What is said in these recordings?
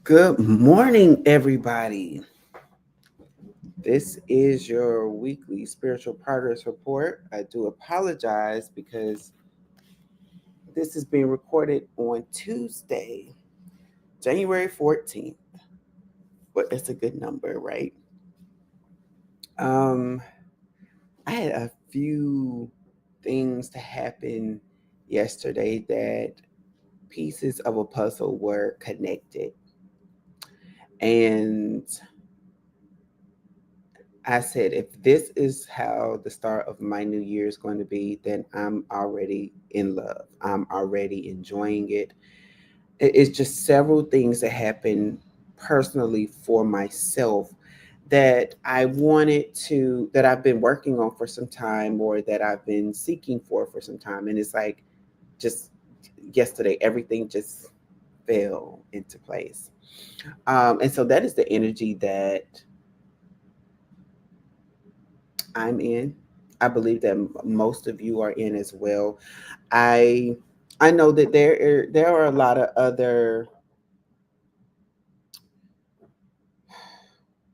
Good morning, everybody. This is your weekly spiritual progress report. I do apologize because this is being recorded on Tuesday, January 14th, but it's a good number, right? Um, I had a few things to happen yesterday that pieces of a puzzle were connected. And I said, if this is how the start of my new year is going to be, then I'm already in love. I'm already enjoying it. It's just several things that happened personally for myself that I wanted to, that I've been working on for some time or that I've been seeking for some time. And it's like just yesterday, everything just fell into place. And so that is the energy that I'm in. I believe that most of you are in as well. I I know that there are a lot of other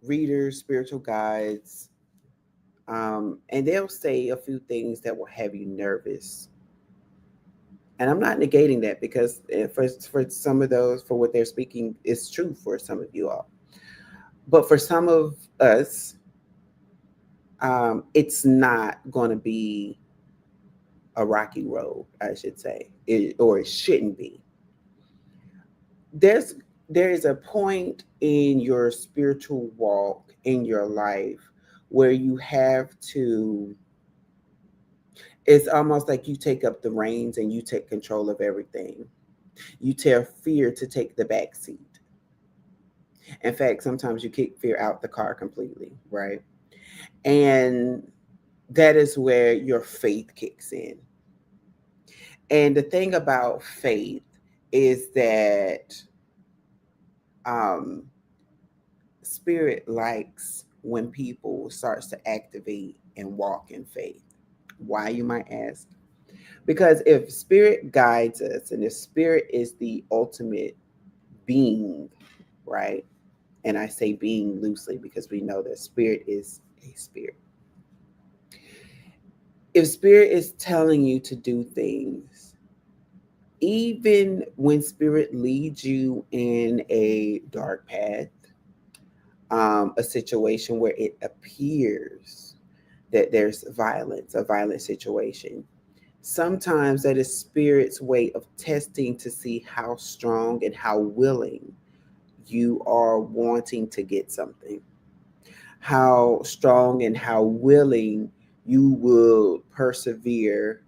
readers, spiritual guides, and they'll say a few things that will have you nervous. And I'm not negating that because for some of those, for what they're speaking, is true for some of you all. But for some of us, it's not going to be a rocky road, I should say, or it shouldn't be. there's there is a point in your spiritual walk in your life where you have to, it's almost like you take up the reins and you take control of everything. You tell fear to take the back seat. In fact, sometimes you kick fear out the car completely, right? And that is where your faith kicks in. And the thing about faith is that um spirit likes when people starts to activate and walk in faith. Why, you might ask? Because if spirit guides us and if spirit is the ultimate being, right? And I say being loosely because we know that spirit is a spirit. If spirit is telling you to do things, even when spirit leads you in a dark path, a situation where it appears that there's violence, a violent situation. Sometimes that is spirit's way of testing to see how strong and how willing you are wanting to get something, how strong and how willing you will persevere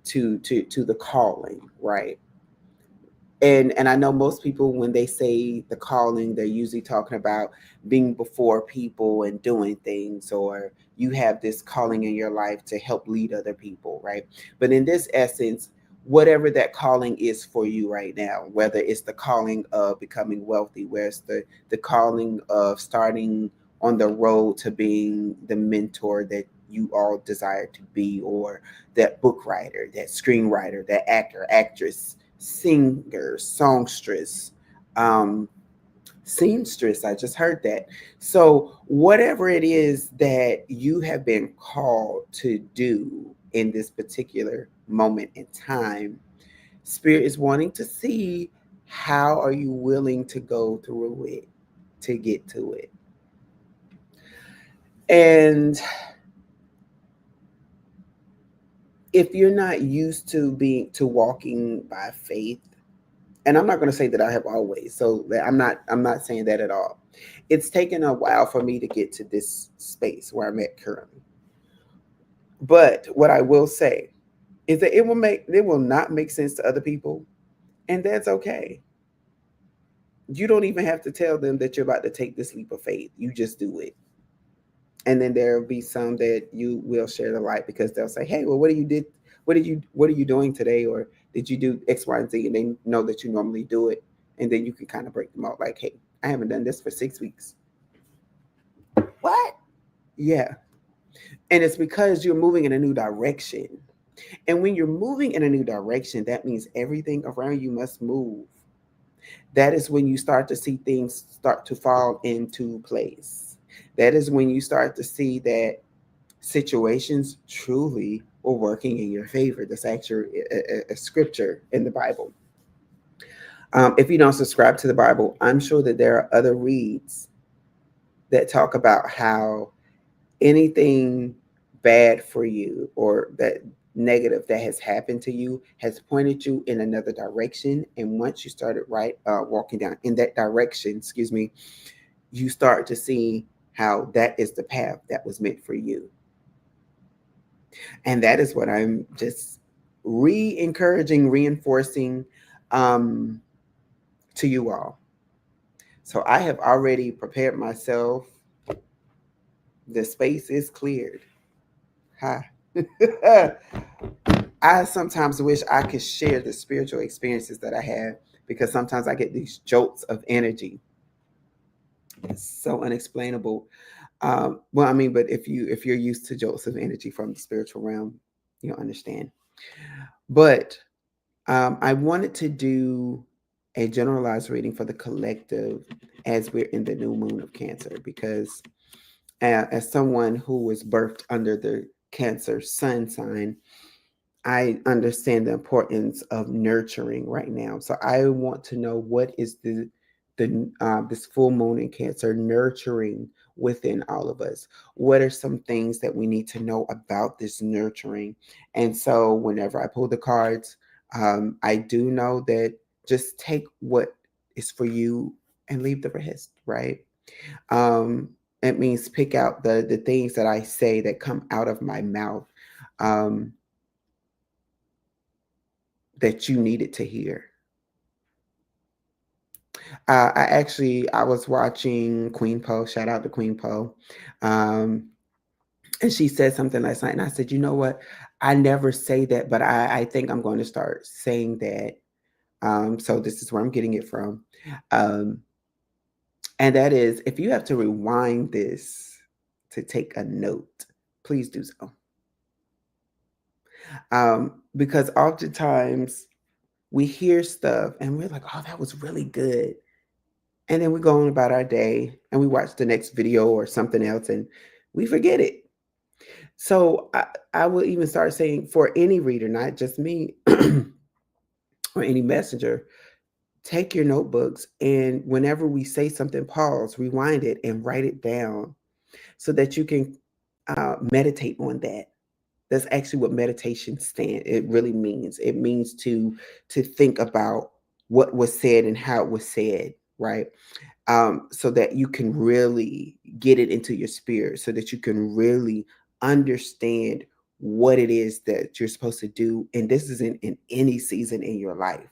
to the calling, right? And I know most people, when they say the calling, they're usually talking about being before people and doing things, or you have this calling in your life to help lead other people, right? But in this essence, whatever that calling is for you right now, whether it's the calling of becoming wealthy, where it's the calling of starting on the road to being the mentor that you all desire to be, or that book writer, that screenwriter, that actor, actress, singer, songstress, um, seamstress. I just heard that. So, whatever it is that you have been called to do in this particular moment in time, Spirit is wanting to see how are you willing to go through it to get to it. And if you're not used to being to walking by faith, and I'm not going to say that I have always. So I'm not saying that at all. It's taken a while for me to get to this space where I'm at currently. But what I will say is that it will not make sense to other people, and that's okay. You don't even have to tell them that you're about to take this leap of faith. You just do it. And then there'll be some that you will share the light because they'll say, "Hey, well, what are you doing today, or did you do X, Y, and Z?" And they know that you normally do it, and then you can kind of break them out, like, "Hey, I haven't done this for 6 weeks." What? Yeah, and it's because you're moving in a new direction, and when you're moving in a new direction, that means everything around you must move. That is when you start to see things start to fall into place. That is when you start to see that situations truly were working in your favor. That's actually a scripture in the Bible. If you don't subscribe to the Bible, I'm sure that there are other reads that talk about how anything bad for you or that negative that has happened to you has pointed you in another direction. And once you started walking down in that direction, excuse me, you start to see how that is the path that was meant for you. And that is what I'm just encouraging, reinforcing um, to you all. So I have already prepared myself. The space is cleared. Hi. I sometimes wish I could share the spiritual experiences that I have because sometimes I get these jolts of energy. It's so unexplainable. Well, I mean, but if you're used to jolts of energy from the spiritual realm, you'll understand. But I wanted to do a generalized reading for the collective as we're in the new moon of Cancer because as someone who was birthed under the Cancer sun sign, I understand the importance of nurturing right now. So I want to know what is the this full moon in Cancer nurturing within all of us. What are some things that we need to know about this nurturing? And so whenever I pull the cards, I do know that just take what is for you and leave the rest, right? Um, it means pick out the things that I say that come out of my mouth. Um, that you needed to hear. I was watching Queen Poe. Shout out to Queen Poe, um, and she said something last night, and I said, you know what? I never say that, but I think I'm going to start saying that. So this is where I'm getting it from, um, and that is, if you have to rewind this to take a note, please do so, because oftentimes we hear stuff and we're like, oh, that was really good. And then we go on about our day and we watch the next video or something else and we forget it. So I will even start saying for any reader, not just me or any messenger, take your notebooks and whenever we say something, pause, rewind it, and write it down so that you can meditate on that. That's actually what meditation it really means. It means to think about what was said and how it was said, right? So that you can really get it into your spirit, so that you can really understand what it is that you're supposed to do. And this is in any season in your life.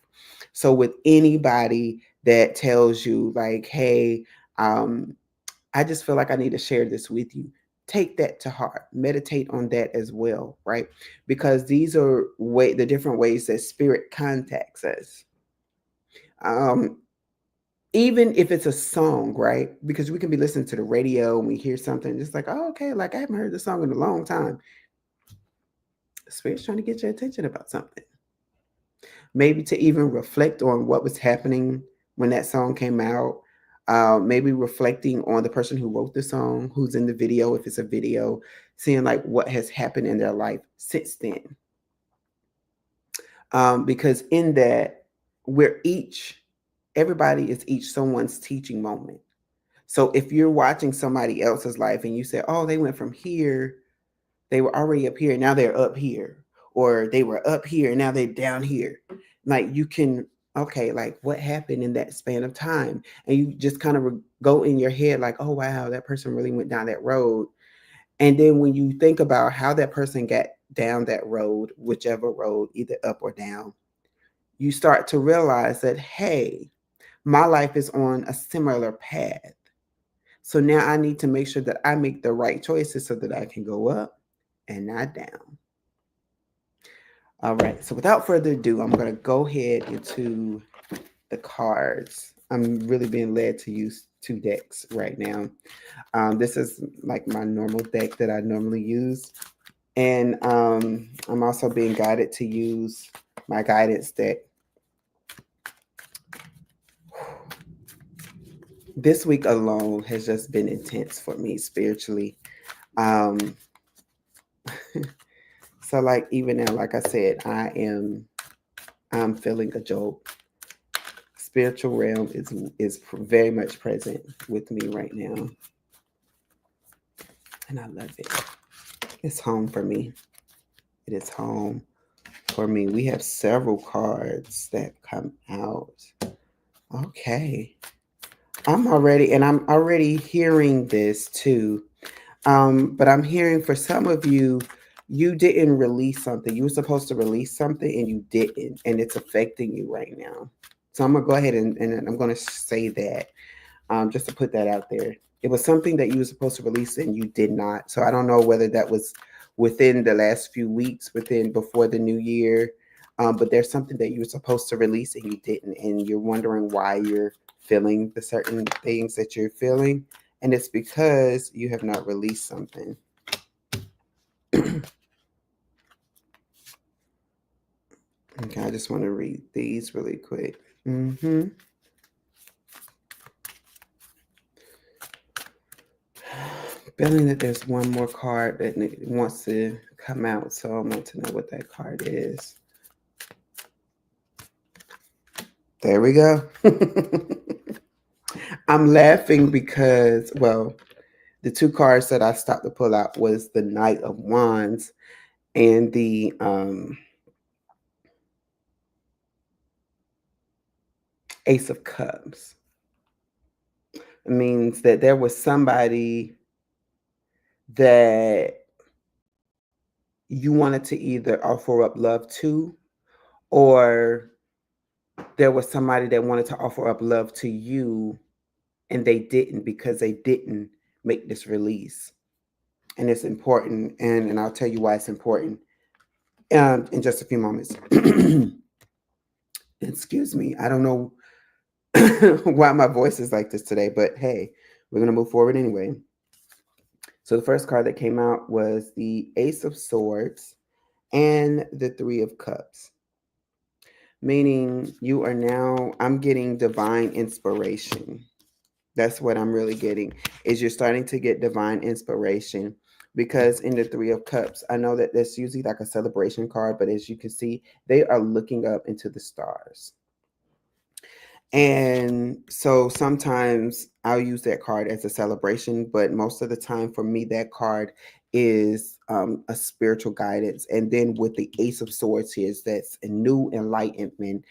So with anybody that tells you like, hey, I just feel like I need to share this with you, take that to heart, meditate on that as well, right? Because these are the different ways that spirit contacts us. Um, Even if it's a song, right? Because we can be listening to the radio and we hear something, it's like, oh, okay, like I haven't heard this song in a long time. Spirit's trying to get your attention about something. Maybe to even reflect on what was happening when that song came out. Maybe reflecting on the person who wrote the song, who's in the video, if it's a video, seeing like what has happened in their life since then. Because in that, everybody is each someone's teaching moment. So if you're watching somebody else's life and you say, oh, they went from here, they were already up here, now they're up here, or they were up here, now they're down here. Like you can, okay, like what happened in that span of time? And you just kind of go in your head like, oh, wow, that person really went down that road. And then when you think about how that person got down that road, whichever road, either up or down, you start to realize that, hey, my life is on a similar path. So now I need to make sure that I make the right choices so that I can go up and not down. All right. So without further ado, I'm going to go ahead into the cards. I'm really being led to use two decks right now. This is like my normal deck that I normally use. And I'm also being guided to use my guidance deck. This week alone has just been intense for me spiritually. Um, so like even now, like I said, I'm feeling a jolt. Spiritual realm is very much present with me right now, and I love it. It's home for me. It is home for me. We have several cards that come out. Okay. I'm already hearing this too. But I'm hearing for some of you, you didn't release something. You were supposed to release something and you didn't, and it's affecting you right now. So I'm gonna go ahead and I'm gonna say that, just to put that out there. It was something that you were supposed to release and you did not. So I don't know whether that was within the last few weeks, within before the new year, but there's something that you were supposed to release and you didn't, and you're wondering why you're feeling the certain things that you're feeling, and it's because you have not released something. Okay, I just want to read these really quick. Mm-hmm. Feeling that there's one more card that wants to come out, so I want to know what that card is. There we go. I'm laughing because, well, the two cards that I stopped to pull out was the Knight of Wands and the Ace of Cups. It means that there was somebody that you wanted to either offer up love to, or there was somebody that wanted to offer up love to you and they didn't because they didn't make this release. And it's important, and I'll tell you why it's important in just a few moments. Excuse me, I don't know why my voice is like this today, but hey, we're gonna move forward anyway. So the first card that came out was the Ace of Swords and the Three of Cups, meaning you are now, I'm getting divine inspiration. That's what I'm really getting, is you're starting to get divine inspiration, because in the Three of Cups, I know that that's usually like a celebration card, but as you can see, they are looking up into the stars. And so sometimes I'll use that card as a celebration, but most of the time for me, that card is a spiritual guidance. And then with the Ace of Swords here, that's a new enlightenment.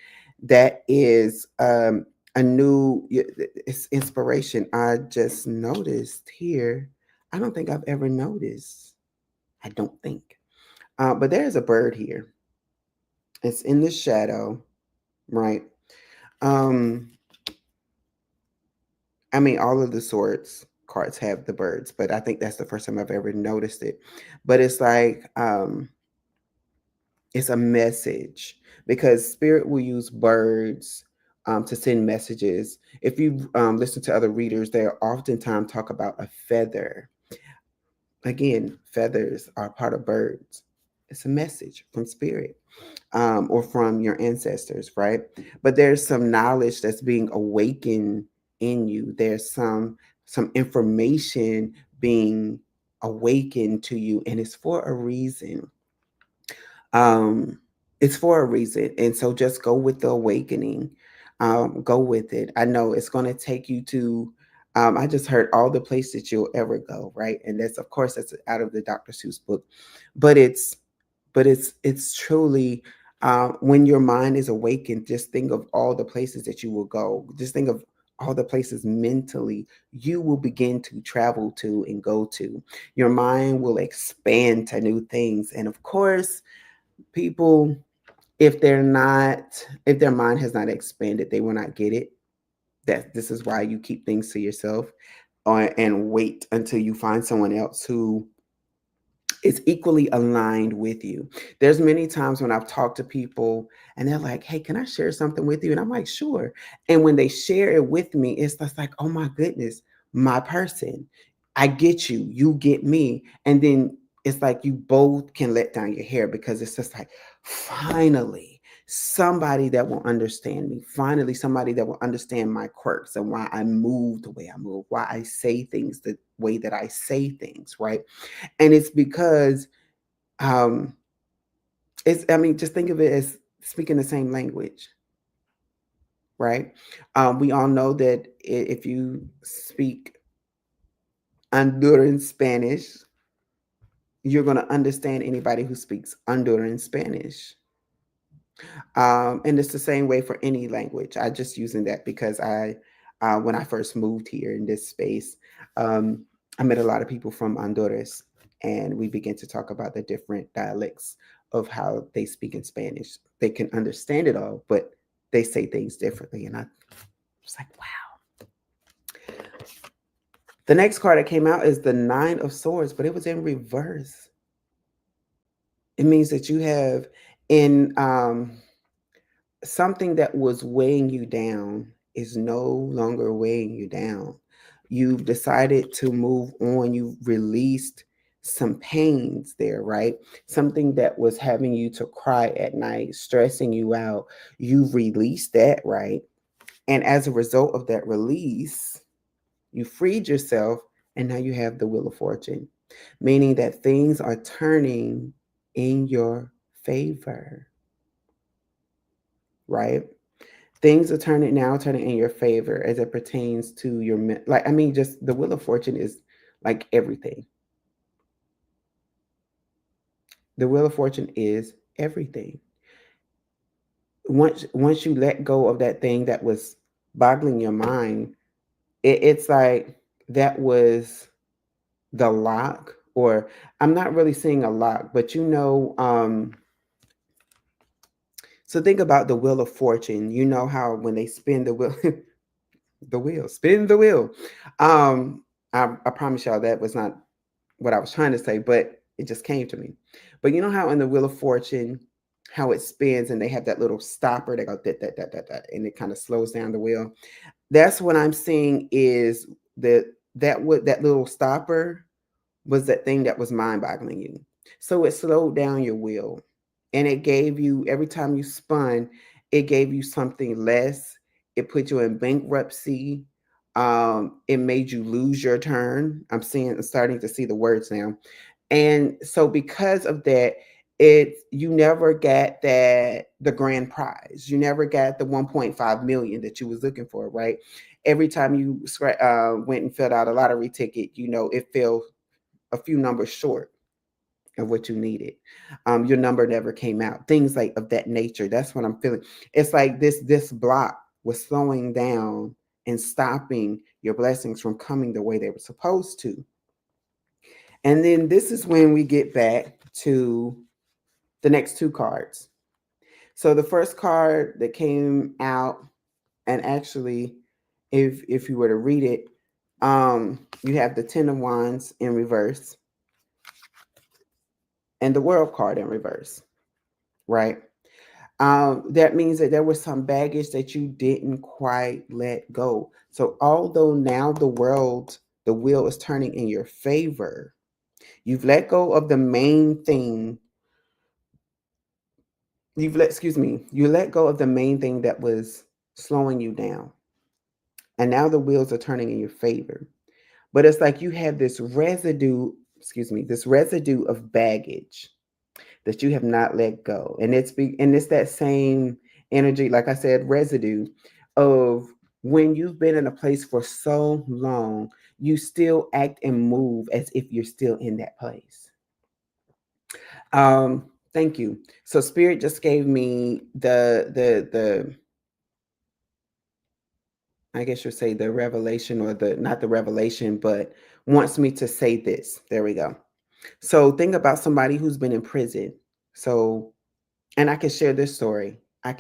That is a new, it's inspiration. I just noticed here. I don't think I've ever noticed. I don't think. But there's a bird here. It's in the shadow, right? Um, I mean, all of the swords cards have the birds, but I think that's the first time I've ever noticed it. But it's like it's a message, because spirit will use birds to send messages. If you listen to other readers, they oftentimes talk about a feather. Again, feathers are part of birds. It's a message from spirit, or from your ancestors, right? But there's some knowledge that's being awakened in you. There's some information being awakened to you, and it's for a reason. Um, it's for a reason, and so just go with the awakening. Go with it. I know it's going to take you to. I just heard all the places you'll ever go, right? And that's, of course, that's out of the Dr. Seuss book, but it's truly, when your mind is awakened, just think of all the places that you will go. Just think of all the places mentally you will begin to travel to and go to. Your mind will expand to new things, and of course, people, if if their mind has not expanded, they will not get it. That this is why you keep things to yourself, and wait until you find someone else who is equally aligned with you. There's many times when I've talked to people and they're like, "Hey, can I share something with you?" And I'm like, "Sure." And when they share it with me, it's just like, "Oh my goodness, my person. I get you, you get me." And then it's like you both can let down your hair, because it's just like, finally, somebody that will understand me. Finally, somebody that will understand my quirks and why I move the way I move, why I say things the way that I say things, right? And it's because um I mean, just think of it as speaking the same language, right? We all know that if you speak Honduran Spanish, you're going to understand anybody who speaks Honduran Spanish. And it's the same way for any language. I just using that because when I first moved here in this space, um, I met a lot of people from Honduras, and we began to talk about the different dialects of how they speak in Spanish. They can understand it all, but they say things differently. And I was like, wow. The next card that came out is the Nine of Swords, but it was in reverse. It means that you have in something that was weighing you down is no longer weighing you down. You've decided to move on. You've released some pains there, right? Something that was having you to cry at night, stressing you out. You've released that, right? And as a result of that release, you freed yourself, and now you have the Wheel of Fortune, meaning that things are turning in your favor, right? Things are turning in your favor as it pertains to your like. I mean, just the Wheel of Fortune is like everything. The Wheel of Fortune is everything. Once you let go of that thing that was boggling your mind, it's like that was the lock, or I'm not really seeing a lock, but so think about the Wheel of Fortune. You know how when they spin the wheel, the wheel, spin the wheel. I promise y'all that was not what I was trying to say, but it just came to me. But you know how in the Wheel of Fortune, how it spins and they have that little stopper that go that, and it kind of slows down the wheel. That's what I'm seeing is that little stopper was that thing that was mind-boggling you. So it slowed down your wheel, and it gave you every time you spun, it gave you something less. It put you in bankruptcy. It made you lose your turn. Starting to see the words now. And so because of that, you never got the grand prize. You never got the 1.5 million that you was looking for, right? Every time you went and filled out a lottery ticket, it fell a few numbers short of what you needed. Your number never came out. Things like of that nature. That's what I'm feeling. It's like this block was slowing down and stopping your blessings from coming the way they were supposed to. And then this is when we get back to the next two cards. So the first card that came out, and actually, if you were to read it, you have the Ten of Wands in reverse and the World card in reverse, right? That means that there was some baggage that you didn't quite let go. So although now the wheel is turning in your favor, you've let go of the main thing. You let go of the main thing that was slowing you down. And now the wheels are turning in your favor. But it's like you have this residue of baggage that you have not let go. And it's that same energy, like I said, residue of when you've been in a place for so long, you still act and move as if you're still in that place. Thank you. So spirit just gave me the I guess you'll say the revelation, or the not the revelation, but wants me to say this. There we go. So think about somebody who's been in prison. So, and I can share this story. I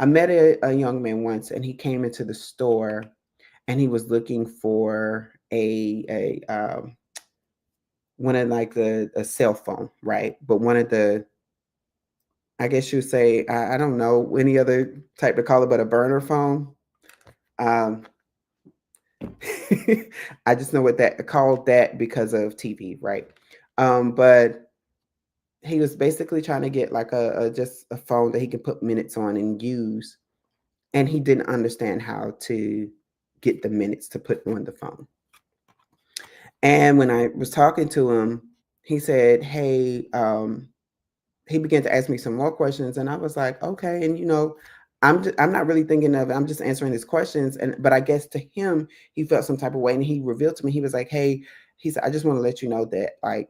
met a young man once, and he came into the store, and he was looking for a one of like a cell phone, right? But one of the, I guess you say, I don't know any other type to call it, but a burner phone. Um, I just know what that called that because of TV, right? But he was basically trying to get like a just a phone that he can put minutes on and use, and he didn't understand how to get the minutes to put on the phone. And when I was talking to him, he said, "Hey," he began to ask me some more questions, and I was like, "Okay." And I'm not really thinking of it. I'm just answering his questions, and but I guess to him, he felt some type of way, and he revealed to me, he was like, "Hey," he said, "I just want to let you know that like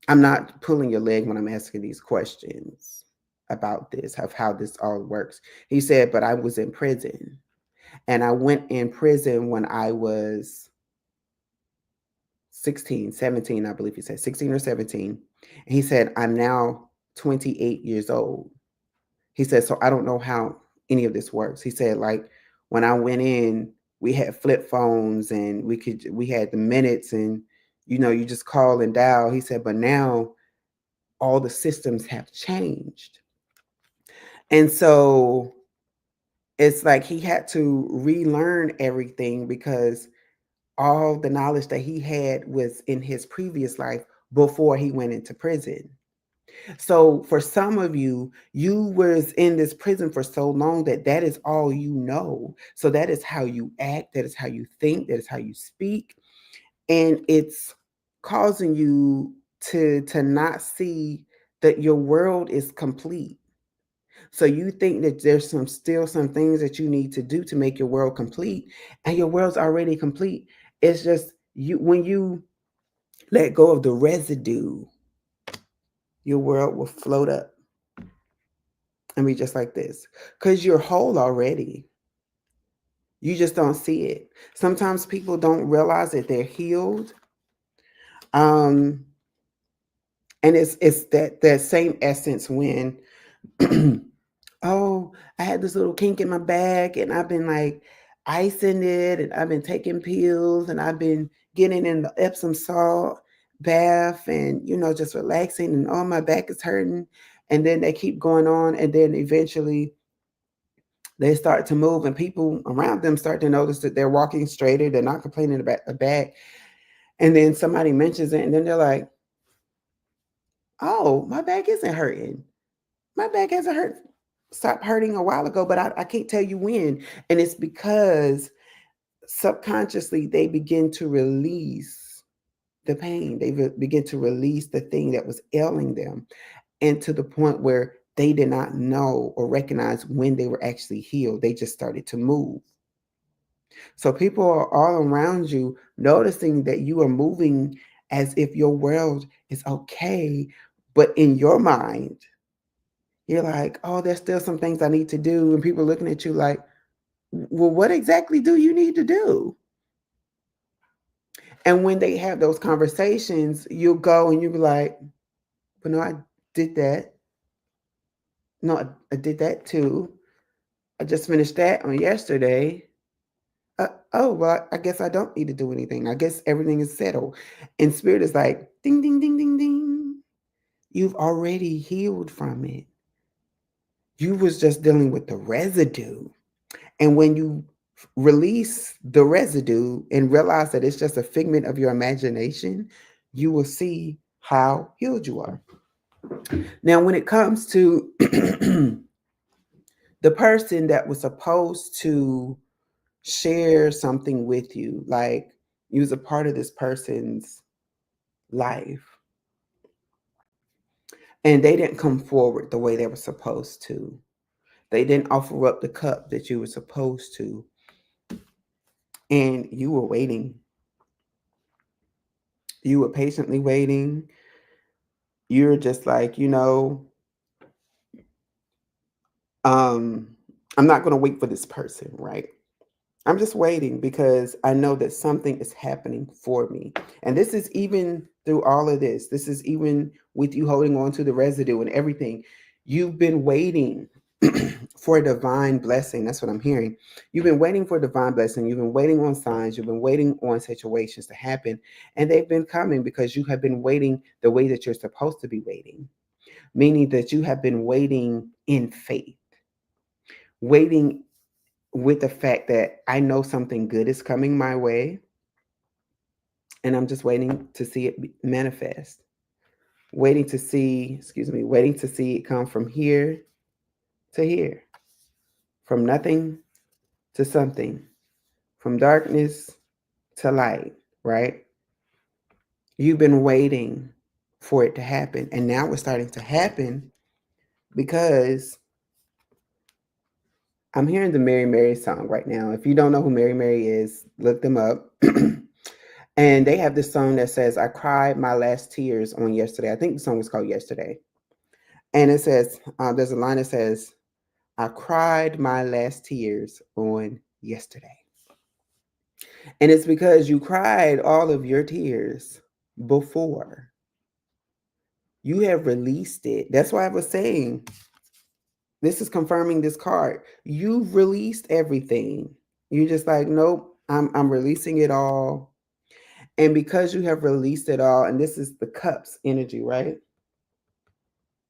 I'm not pulling your leg when I'm asking these questions about this, of how this all works." He said, "But I was in prison, and I went in prison when I was 16, 17, I believe he said 16 or 17." And he said, "I'm now 28 years old." He said, "So I don't know how any of this works." He said, "Like when I went in, we had flip phones and we had the minutes and you just call and dial." He said, "But now all the systems have changed." And so it's like he had to relearn everything because all the knowledge that he had was in his previous life before he went into prison. So for some of you, you was in this prison for so long that that is all you know. So that is how you act, that is how you think, that is how you speak, and it's causing you to not see that your world is complete. So you think that there's some things that you need to do to make your world complete, and your world's already complete. It's just you when you let go of the residue, your world will float up and be just like this. Because you're whole already. You just don't see it. Sometimes people don't realize that they're healed. Um, and it's that same essence when oh, I had this little kink in my back and I've been like icing it and I've been taking pills and I've been getting in the Epsom salt bath and just relaxing and oh my back is hurting. And then they keep going on and then eventually they start to move and people around them start to notice that they're walking straighter, they're not complaining about the back. And then somebody mentions it and then they're like, oh, my back isn't hurting. My back hasn't stopped hurting a while ago, but I can't tell you when. And it's because subconsciously they begin to release the pain. They begin to release the thing that was ailing them, and to the point where they did not know or recognize when they were actually healed. They just started to move. So people are all around you noticing that you are moving as if your world is okay, but in your mind, you're like, oh, there's still some things I need to do. And people looking at you like, well, what exactly do you need to do? And when they have those conversations, you'll go and you'll be like, but no, I did that. No, I did that too. I just finished that on yesterday. Oh, well, I guess I don't need to do anything. I guess everything is settled. And spirit is like, ding, ding, ding, ding, ding. You've already healed from it. You was just dealing with the residue. And when you release the residue and realize that it's just a figment of your imagination, you will see how healed you are. Now, when it comes to the person that was supposed to share something with you, like you was a part of this person's life, and they didn't come forward the way they were supposed to. They didn't offer up the cup that you were supposed to, and you were waiting. You were patiently waiting. You're just like, um, I'm not going to wait for this person, right? I'm just waiting because I know that something is happening for me. And this is even through all of this. This is even with you holding on to the residue and everything. You've been waiting for a divine blessing. That's what I'm hearing. You've been waiting for a divine blessing. You've been waiting on signs. You've been waiting on situations to happen. And they've been coming because you have been waiting the way that you're supposed to be waiting, meaning that you have been waiting in faith, waiting with the fact that I know something good is coming my way and I'm just waiting to see it manifest. waiting to see, waiting to see it come from here to here, from nothing to something, from darkness to light, right? You've been waiting for it to happen. And now it's starting to happen because I'm hearing the Mary Mary song right now. If you don't know who Mary Mary is, look them up. And they have this song that says, I cried my last tears on yesterday. I think the song is called Yesterday. And it says, there's a line that says, I cried my last tears on yesterday. And it's because you cried all of your tears before. You have released it. That's why I was saying, this is confirming this card. You've released everything. You're just like, nope, I'm releasing it all. And because you have released it all, and this is the cups energy, right?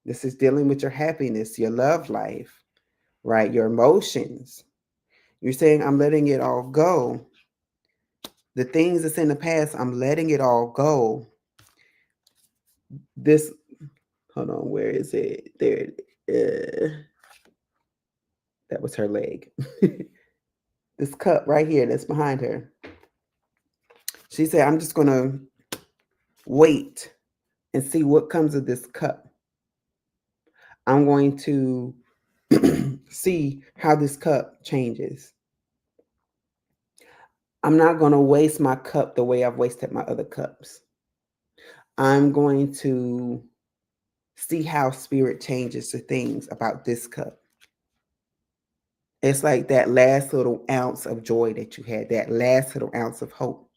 This is dealing with your happiness, your love life, right? Your emotions. You're saying, I'm letting it all go. The things that's in the past, I'm letting it all go. This, hold on, where is it? There. That was her leg. This cup right here that's behind her. She said, I'm just going to wait and see what comes of this cup. I'm going to see how this cup changes. I'm not going to waste my cup the way I've wasted my other cups. I'm going to see how spirit changes the things about this cup. It's like that last little ounce of joy that you had, that last little ounce of hope.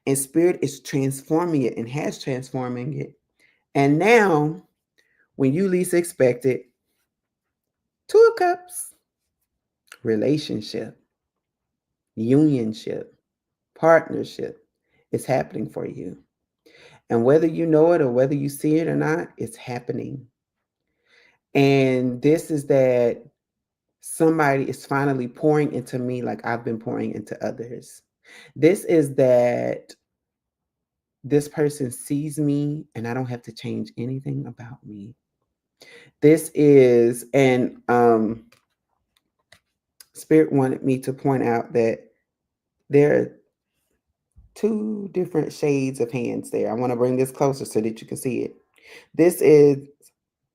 And spirit is transforming it and has transforming it. And now, when you least expect it, 2 of Cups, relationship, unionship, partnership is happening for you. And whether you know it or whether you see it or not, it's happening. And this is that somebody is finally pouring into me like I've been pouring into others. This is that this person sees me and I don't have to change anything about me. This is, and Spirit wanted me to point out that there are 2 different shades of hands there. I want to bring this closer so that you can see it.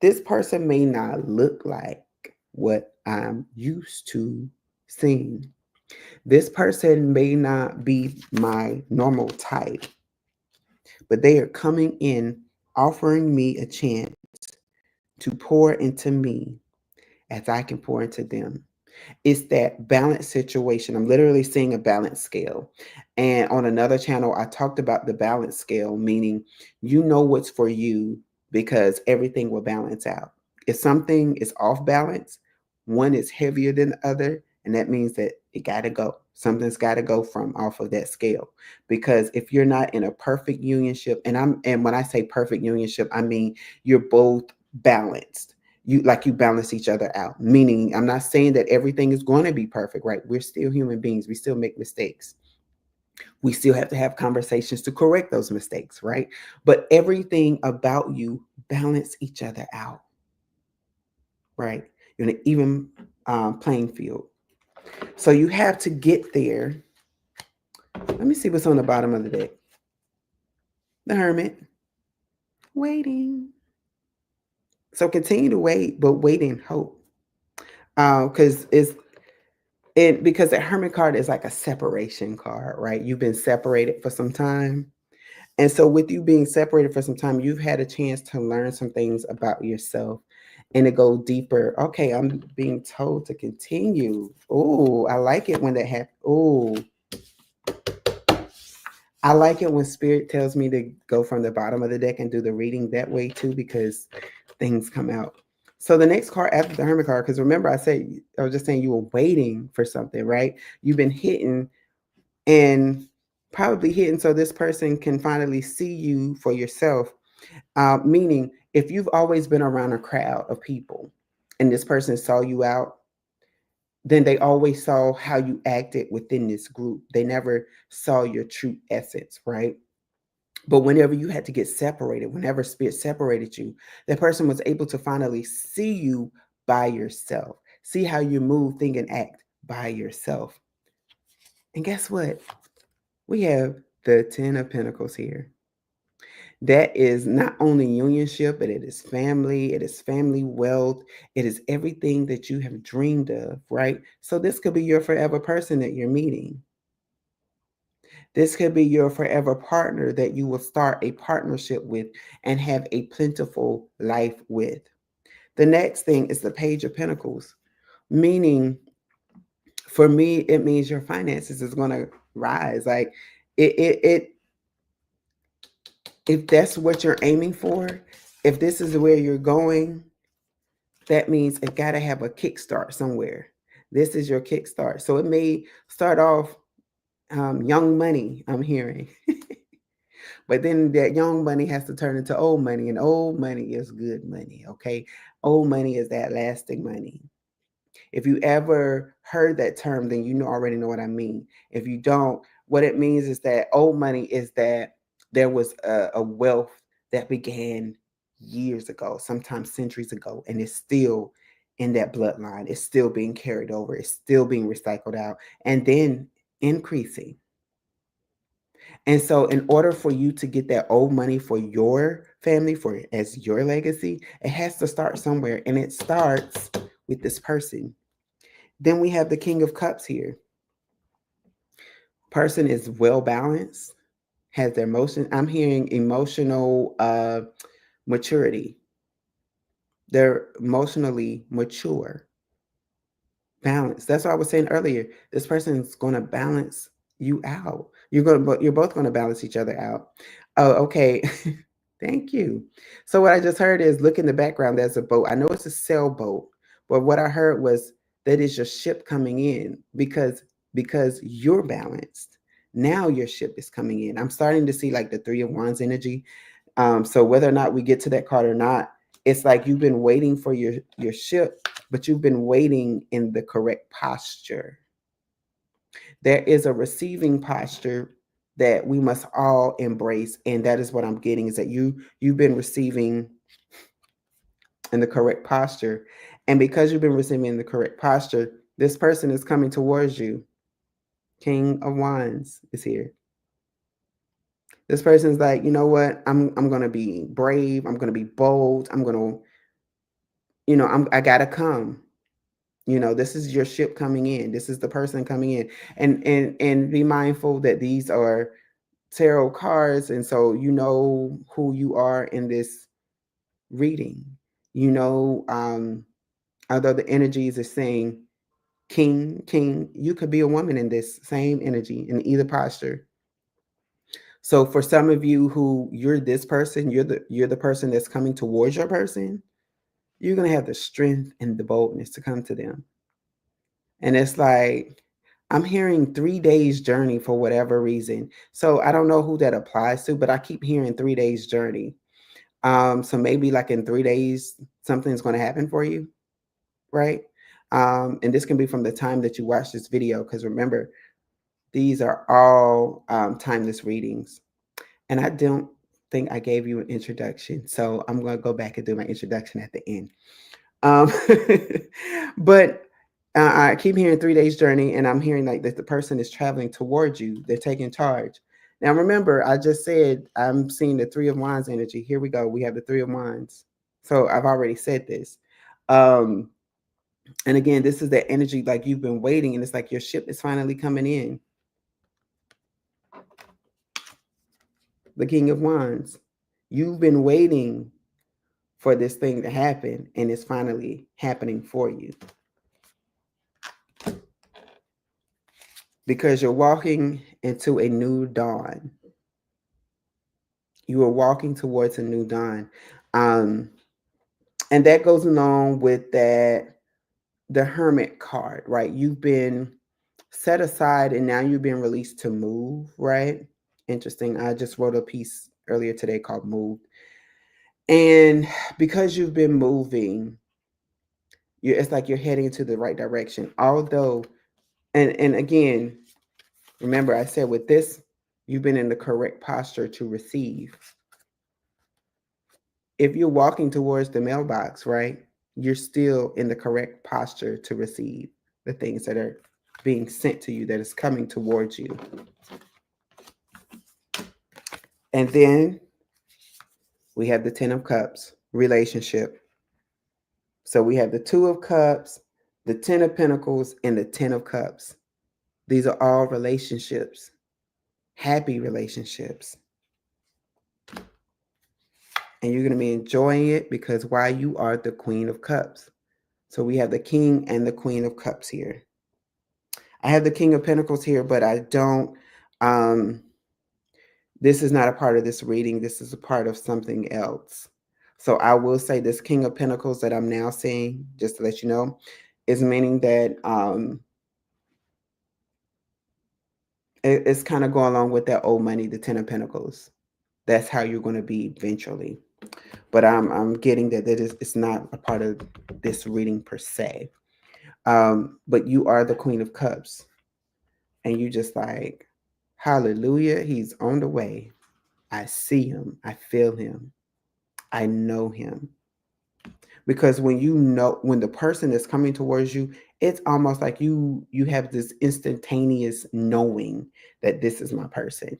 This person may not look like what I'm used to seeing. This person may not be my normal type, but they are coming in, offering me a chance to pour into me as I can pour into them. It's that balance situation. I'm literally seeing a balance scale. And on another channel, I talked about the balance scale, meaning you know what's for you because everything will balance out. If something is off balance, one is heavier than the other, and that means that it got to go. Something's got to go from off of that scale. Because if you're not in a perfect unionship, and when I say perfect unionship, I mean you're both balanced. You balance each other out, meaning I'm not saying that everything is going to be perfect, right? We're still human beings. We still make mistakes. We still have to have conversations to correct those mistakes, right? But everything about you balance each other out, right? You're in an even playing field. So you have to get there. Let me see what's on the bottom of the deck. The Hermit, waiting. So continue to wait, but wait in hope. Because because the Hermit card is like a separation card, right? You've been separated for some time. And so with you being separated for some time, you've had a chance to learn some things about yourself and to go deeper. Okay, I'm being told to continue. Oh, I like it when that happens. Oh, I like it when Spirit tells me to go from the bottom of the deck and do the reading that way too, because things come out. So the next card after the Hermit card, because remember I was just saying you were waiting for something, right? You've been hitting and probably hitting so this person can finally see you for yourself. Meaning, if you've always been around a crowd of people and this person saw you out, then they always saw how you acted within this group. They never saw your true essence, right? But whenever you had to get separated, whenever spirit separated you, that person was able to finally see you by yourself, see how you move, think, and act by yourself. And guess what? We have the 10 of Pentacles here. That is not only unionship, but it is family wealth, it is everything that you have dreamed of, right? So this could be your forever person that you're meeting. This could be your forever partner that you will start a partnership with and have a plentiful life with. The next thing is the Page of Pentacles, meaning for me, it means your finances is going to rise. Like it, if that's what you're aiming for, if this is where you're going, that means it got to have a kickstart somewhere. This is your kickstart. So it may start off young money, I'm hearing. But then that young money has to turn into old money, and old money is good money, okay? Old money is that lasting money. If you ever heard that term, then you already know what I mean. If you don't, what it means is that old money is that there was a wealth that began years ago, sometimes centuries ago, and it's still in that bloodline. It's still being carried over. It's still being recycled out and then increasing. And so in order for you to get that old money for your family, for as your legacy, it has to start somewhere. And it starts with this person. Then we have the King of Cups here. Person is well balanced, has their emotion. I'm hearing emotional maturity. They're emotionally mature. Balance. That's what I was saying earlier. This person is going to balance you out. You're both going to balance each other out. Oh, okay. Thank you. So what I just heard is look in the background. There's a boat. I know it's a sailboat, but what I heard was that is your ship coming in because you're balanced. Now your ship is coming in. I'm starting to see like the Three of Wands energy. So whether or not we get to that card or not, it's like you've been waiting for your ship, but you've been waiting in the correct posture. There is a receiving posture that we must all embrace, and that is what I'm getting is that you've been receiving in the correct posture, and because you've been receiving in the correct posture, this person is coming towards you. King of Wands is here. This person's like, you know what? I'm gonna be brave. I'm gonna be bold. I'm gonna, I gotta come. This is your ship coming in. This is the person coming in, and be mindful that these are tarot cards, and so you know who you are in this reading. Although the energies are saying king, you could be a woman in this same energy in either posture. So for some of you who you're this person, you're the person that's coming towards your person, you're gonna have the strength and the boldness to come to them. And it's like I'm hearing 3 days journey for whatever reason. So I don't know who that applies to, but I keep hearing 3 days journey. So maybe like in 3 days, something's going to happen for you, right? And this can be from the time that you watch this video, because remember, these are all timeless readings. And I don't think I gave you an introduction, so I'm going to go back and do my introduction at the end. Um, but I keep hearing 3 days journey, and I'm hearing like that the person is traveling towards you. They're taking charge. Now, remember, I just said I'm seeing the Three of Wands energy. Here we go. We have the Three of Wands. So I've already said this. And again, this is that energy like you've been waiting, and it's like your ship is finally coming in. The King of Wands. You've been waiting for this thing to happen, and it's finally happening for you. Because you're walking into a new dawn. You are walking towards a new dawn. And that goes along with the Hermit card, right? You've been set aside and now you've been released to move, right? Interesting. I just wrote a piece earlier today called Move. And because you've been moving, it's like you're heading into the right direction. Although, and again, remember I said with this, You've been in the correct posture to receive. If you're walking towards the mailbox, right, you're still in the correct posture to receive the things that are being sent to you, that is coming towards you. And then we have the 10 of Cups, relationship. So we have the 2 of Cups, the 10 of Pentacles, and the 10 of Cups. These are all relationships, happy relationships. And you're going to be enjoying it because why? You are the Queen of Cups. So we have the King and the Queen of Cups here. I have the King of Pentacles here, but I don't, this is not a part of this reading. This is a part of something else. So I will say this King of Pentacles that I'm now seeing, just to let you know, is meaning that it's kind of going along with that old money, the 10 of Pentacles. That's how you're going to be eventually. But I'm getting that it's not a part of this reading per se. But you are the Queen of Cups. And you just like, hallelujah, he's on the way. I see him. I feel him. I know him. Because when you know, when the person is coming towards you, it's almost like you have this instantaneous knowing that this is my person.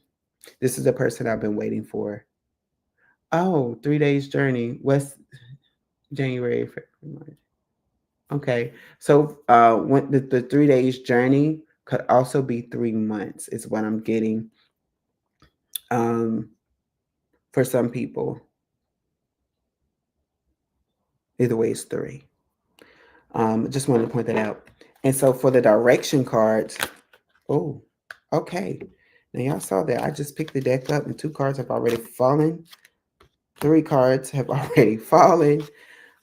This is the person I've been waiting for. Oh, 3 days journey. What's January, February, March? Okay. So when the 3 days journey could also be 3 months, is what I'm getting for some people. Either way, it's 3. Just wanted to point that out. And so for the direction cards, oh, okay. Now y'all saw that. I just picked the deck up and 2 cards have already fallen. 3 cards have already fallen.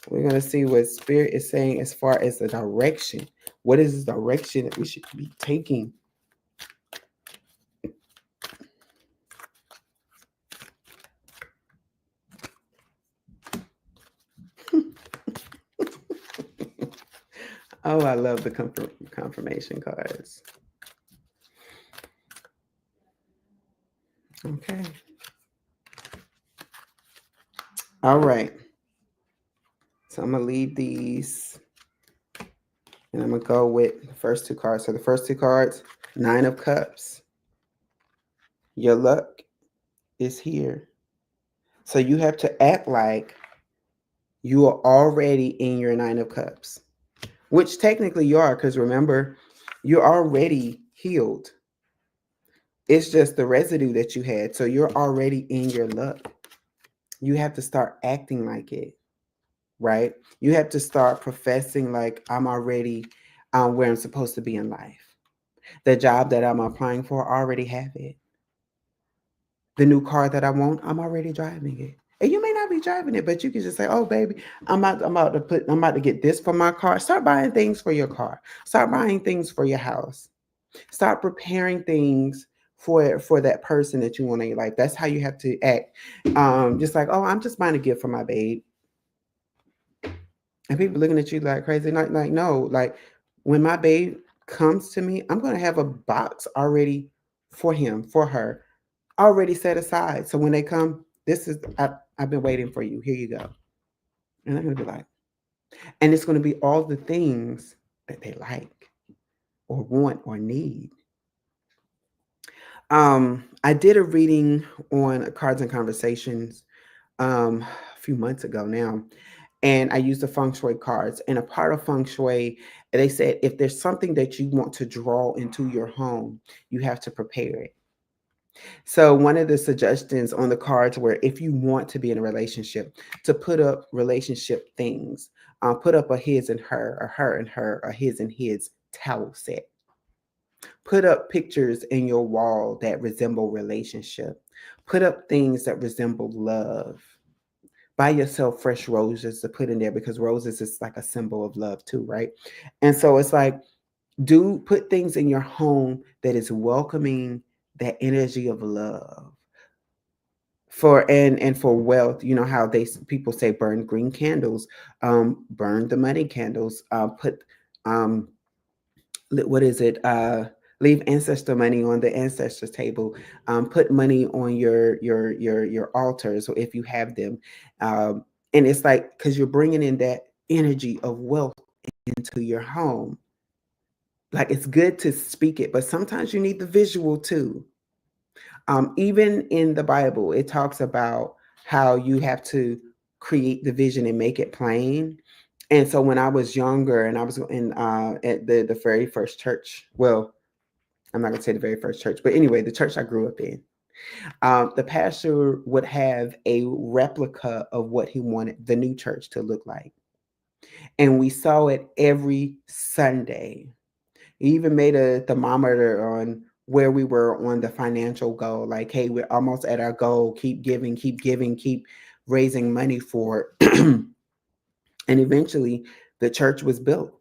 We're going to see what Spirit is saying as far as the direction. What is the direction that we should be taking? Oh, I love the confirmation cards. Okay. All right. So I'm going to leave these. And I'm going to go with the first 2 cards. So the first 2 cards, 9 of Cups. Your luck is here. So you have to act like you are already in your 9 of Cups, which technically you are, because remember, you're already healed. It's just the residue that you had. So you're already in your luck. You have to start acting like it, right? You have to start professing like I'm already where I'm supposed to be in life. The job that I'm applying for, I already have it. The new car that I want, I'm already driving it. And you may not be driving it, but you can just say, "Oh, baby, I'm about to get this for my car." Start buying things for your car. Start buying things for your house. Start preparing things for that person that you want in your life. That's how you have to act. Just like, "Oh, I'm just buying a gift for my babe," and people looking at you like crazy. Like no, like when my babe comes to me, I'm gonna have a box already for him, for her, already set aside. So when they come, this is I've been waiting for you. Here you go. And they're gonna be like, and it's gonna be all the things that they like or want or need. I did a reading on Cards and Conversations a few months ago now, and I used the feng shui cards. And a part of feng shui, they said if there's something that you want to draw into your home, you have to prepare it. So one of the suggestions on the cards were if you want to be in a relationship, to put up relationship things, put up a his and her, or her and her, or his and his towel set. Put up pictures in your wall that resemble relationship. Put up things that resemble love. Buy yourself fresh roses to put in there because roses is like a symbol of love too, right? And so it's like, do put things in your home that is welcoming that energy of love and for wealth. You know how people say burn green candles, burn the money candles, put what is it, Leave ancestor money on the ancestor table. Put money on your altars, or if you have them. And it's like, because you're bringing in that energy of wealth into your home. Like, it's good to speak it, but sometimes you need the visual too. Even in the Bible, it talks about how you have to create the vision and make it plain. And so when I was younger and I was in at the very first church, well, I'm not gonna say the very first church, but anyway, the church I grew up in, the pastor would have a replica of what he wanted the new church to look like, and we saw it every Sunday. He even made a thermometer on where we were on the financial goal. Like, hey, we're almost at our goal. Keep giving, keep raising money for it. And eventually the church was built,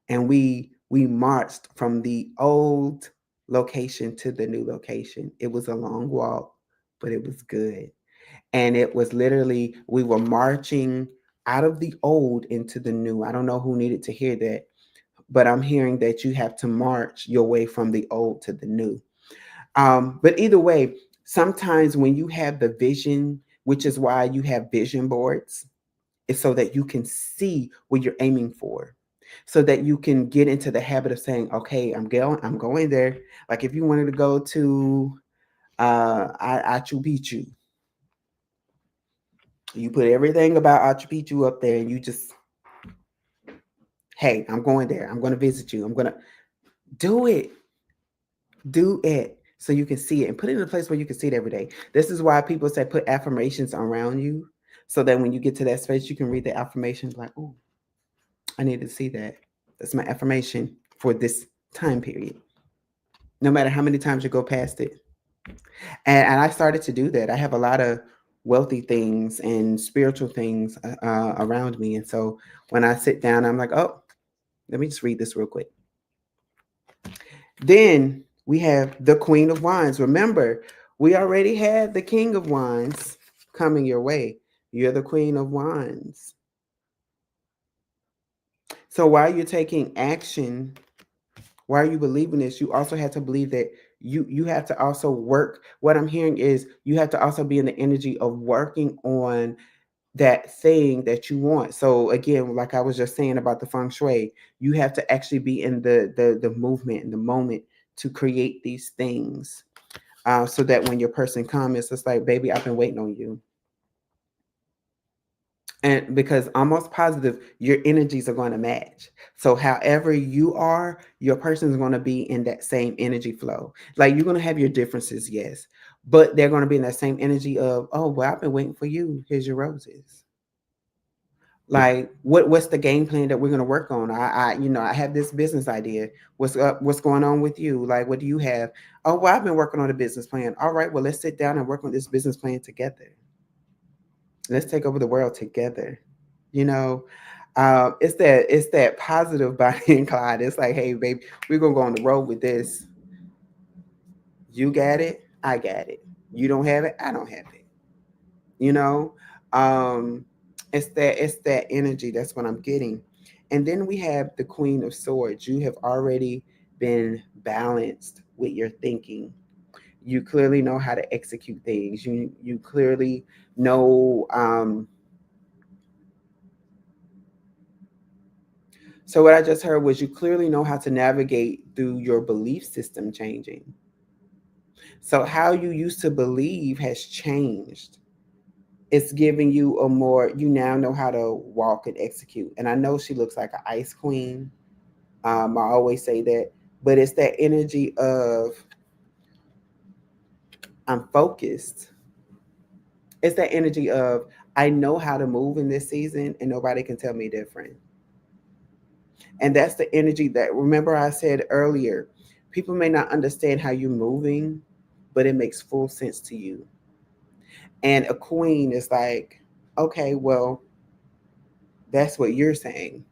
and we marched from the old location to the new location. It was a long walk, but it was good. And it was literally, we were marching out of the old into the new. I don't know who needed to hear that, but I'm hearing that you have to march your way from the old to the new. But either way, sometimes when you have the vision, which is why you have vision boards, is so that you can see what you're aiming for, so that you can get into the habit of saying, okay, I'm going there. Like, if you wanted to go to Achu Picchu, you put everything about Achu Picchu up there, and you just, hey, I'm going there. I'm going to visit you. I'm going to do it. Do it so you can see it, and put it in a place where you can see it every day. This is why people say put affirmations around you, so that when you get to that space, you can read the affirmations like, oh, I need to see that. That's my affirmation for this time period. No matter how many times you go past it. And I started to do that. I have a lot of wealthy things and spiritual things around me. And so when I sit down, I'm like, oh, let me just read this real quick. Then we have the Queen of Wands. Remember, we already had the King of Wands coming your way. You're the Queen of Wands. So while you're taking action, while you believe in this, you also have to believe that you have to also work. What I'm hearing is you have to also be in the energy of working on that thing that you want. So again, like I was just saying about the feng shui, you have to actually be in the movement, in the moment, to create these things, so that when your person comes, it's just like, baby, I've been waiting on you. And because almost positive your energies are going to match. So however you are, your person is going to be in that same energy flow. Like, you're going to have your differences, yes, but they're going to be in that same energy of, oh, well, I've been waiting for you. Here's your roses. Like, what's the game plan that we're going to work on? I have this business idea. What's up? What's going on with you? Like, what do you have? Oh, well, I've been working on a business plan. All right, well, let's sit down and work on this business plan together. Let's take over the world together. You know, it's that positive Bonnie and Clyde. It's like, hey, baby, we're gonna go on the road with this. You got it, I got it. You don't have it, I don't have it. You know, um, it's that energy. That's what I'm getting. And then we have the Queen of Swords. You have already been balanced with your thinking. You clearly know how to execute things. You clearly know. So what I just heard was you clearly know how to navigate through your belief system changing. So how you used to believe has changed. It's giving you a more, you now know how to walk and execute. And I know she looks like an ice queen. I always say that, but it's that energy of, I'm focused. It's that energy of, I know how to move in this season and nobody can tell me different. And that's the energy that, remember I said earlier, people may not understand how you're moving, but it makes full sense to you. And a queen is like, okay, well, that's what you're saying.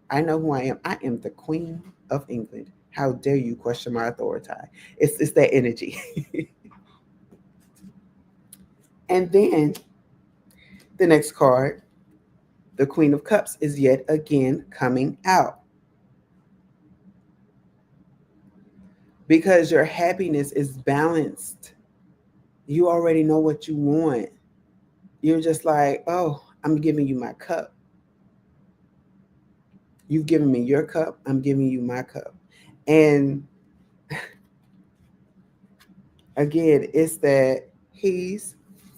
I know who I am. I am the Queen of England. How dare you question my authority? It's that energy. And then the next card, the Queen of Cups, is yet again coming out. because your happiness is balanced. You already know what you want. You're just like, oh, I'm giving you my cup. You've given me your cup. I'm giving you my cup. And again, it's that he's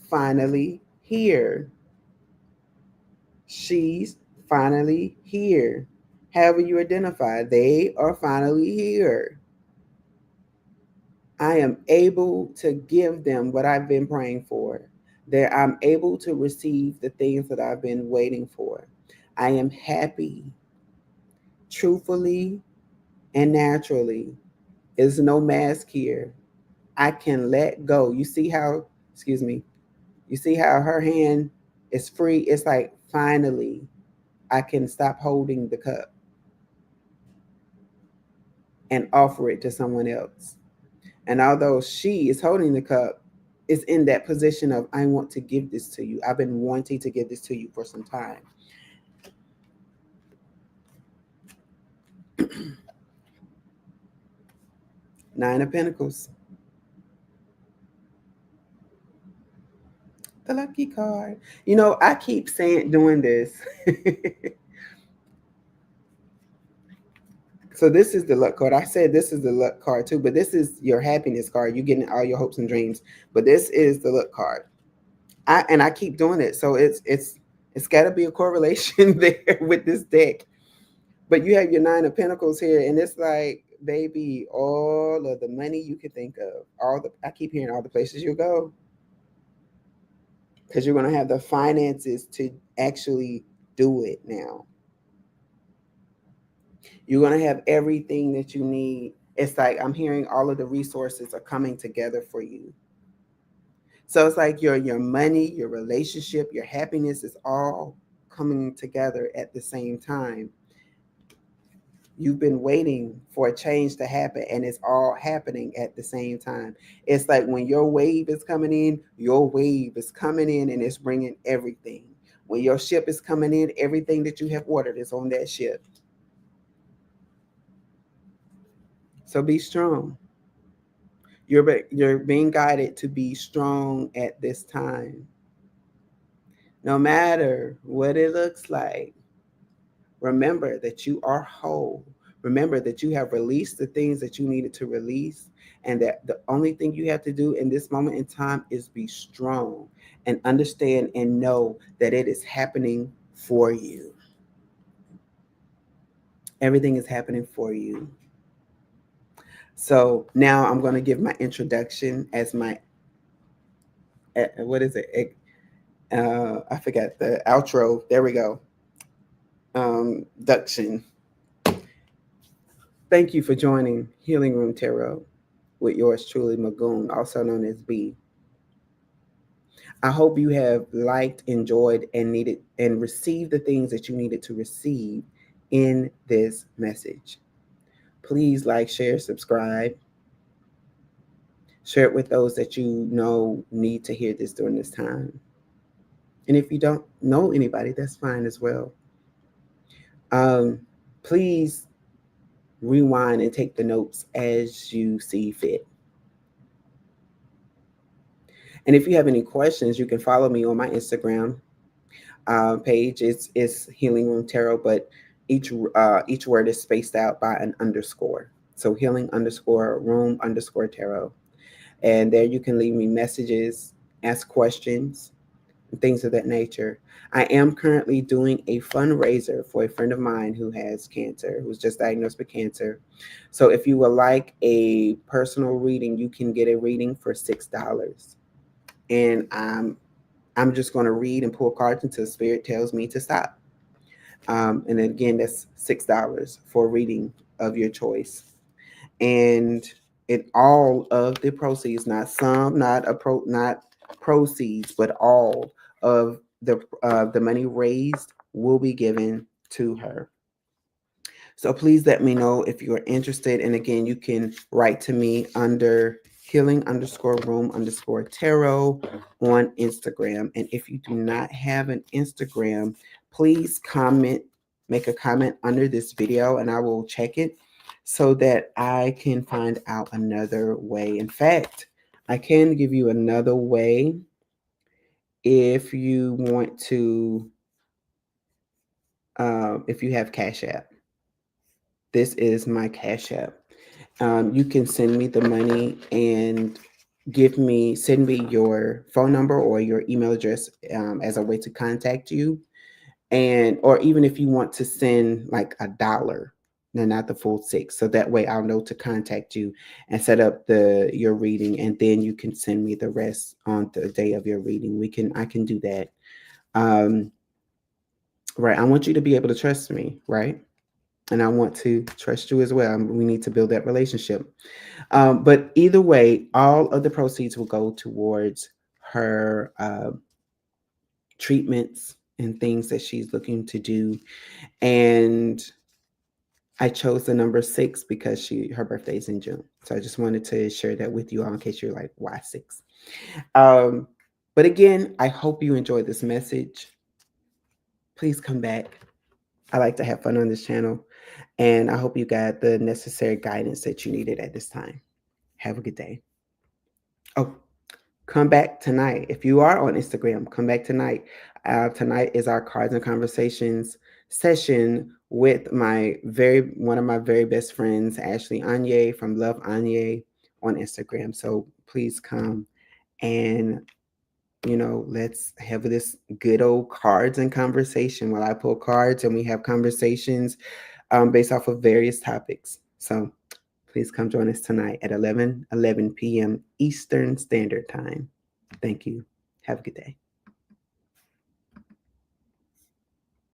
finally here. She's finally here. However you identify, they are finally here. I am able to give them what I've been praying for. That I'm able to receive the things that I've been waiting for. I am happy, truthfully and naturally. There's no mask here. I can let go. You see how, excuse me, you see how her hand is free? It's like, finally, I can stop holding the cup and offer it to someone else. And although she is holding the cup, is in that position of, I want to give this to you. I've been wanting to give this to you for some time. Nine of Pentacles, the lucky card. You know, I keep saying, doing this. So this is the luck card. I said this is the luck card too, but this is your happiness card. You're getting all your hopes and dreams. But this is the luck card. I keep doing it. So it's got to be a correlation there with this deck. But you have your Nine of Pentacles here, and it's like, baby, all of the money you can think of. I keep hearing all the places you go. Because you're going to have the finances to actually do it now. You're going to have everything that you need. It's like I'm hearing all of the resources are coming together for you. So it's like your money, your relationship, your happiness is all coming together at the same time. You've been waiting for a change to happen, and it's all happening at the same time. It's like when your wave is coming in, your wave is coming in and it's bringing everything. When your ship is coming in, everything that you have ordered is on that ship. So be strong. You're being guided to be strong at this time. No matter what it looks like, remember that you are whole. Remember that you have released the things that you needed to release, and that the only thing you have to do in this moment in time is be strong and understand and know that it is happening for you. Everything is happening for you. So now I'm going to give my introduction as my, what is it? I forgot the outro. There we go. Duction. Thank you for joining Healing Room Tarot with yours truly, Magoon, also known as B. I hope you have liked, enjoyed, and needed and received the things that you needed to receive in this message. Please like, share, subscribe. Share it with those that you know need to hear this during this time. And if you don't know anybody, that's fine as well. Please rewind and take the notes as you see fit. And if you have any questions, you can follow me on my Instagram page. It's Healing Room Tarot, but each word is spaced out by an underscore. So healing_room_tarot. And there you can leave me messages, ask questions, and things of that nature. I am currently doing a fundraiser for a friend of mine who has cancer, who's just diagnosed with cancer. So if you would like a personal reading, you can get a reading for $6. And I'm just going to read and pull cards until Spirit tells me to stop. And then again, that's $6 for a reading of your choice. And all of the proceeds, not some, not proceeds, but all of the money raised will be given to her. So please let me know if you're interested. And again, you can write to me under healing_room_tarot on Instagram. And if you do not have an Instagram, please make a comment under this video and I will check it so that I can find out another way. In fact, I can give you another way if you want to, if you have Cash App. This is my Cash App. You can send me the money and send me your phone number or your email address as a way to contact you. And, or even if you want to send like $1, no, not the full six. So that way I'll know to contact you and set up your reading, and then you can send me the rest on the day of your reading. I can do that. Um, right. I want you to be able to trust me, right? And I want to trust you as well. We need to build that relationship. But either way, all of the proceeds will go towards her treatments and things that she's looking to do. And I chose the number 6 because her birthday is in June. So I just wanted to share that with you all in case you're like, why 6? Um, but again, I hope you enjoyed this message. Please come back. I like to have fun on this channel. And I hope you got the necessary guidance that you needed at this time. Have a good day. Oh, come back tonight. If you are on Instagram, come back tonight. Tonight is our Cards and Conversations session with one of my very best friends, Ashley Anye from Love Anye on Instagram. So please come and let's have this good old cards and conversation while I pull cards and we have conversations based off of various topics. So please come join us tonight at 11 p.m. Eastern Standard Time. Thank you. Have a good day.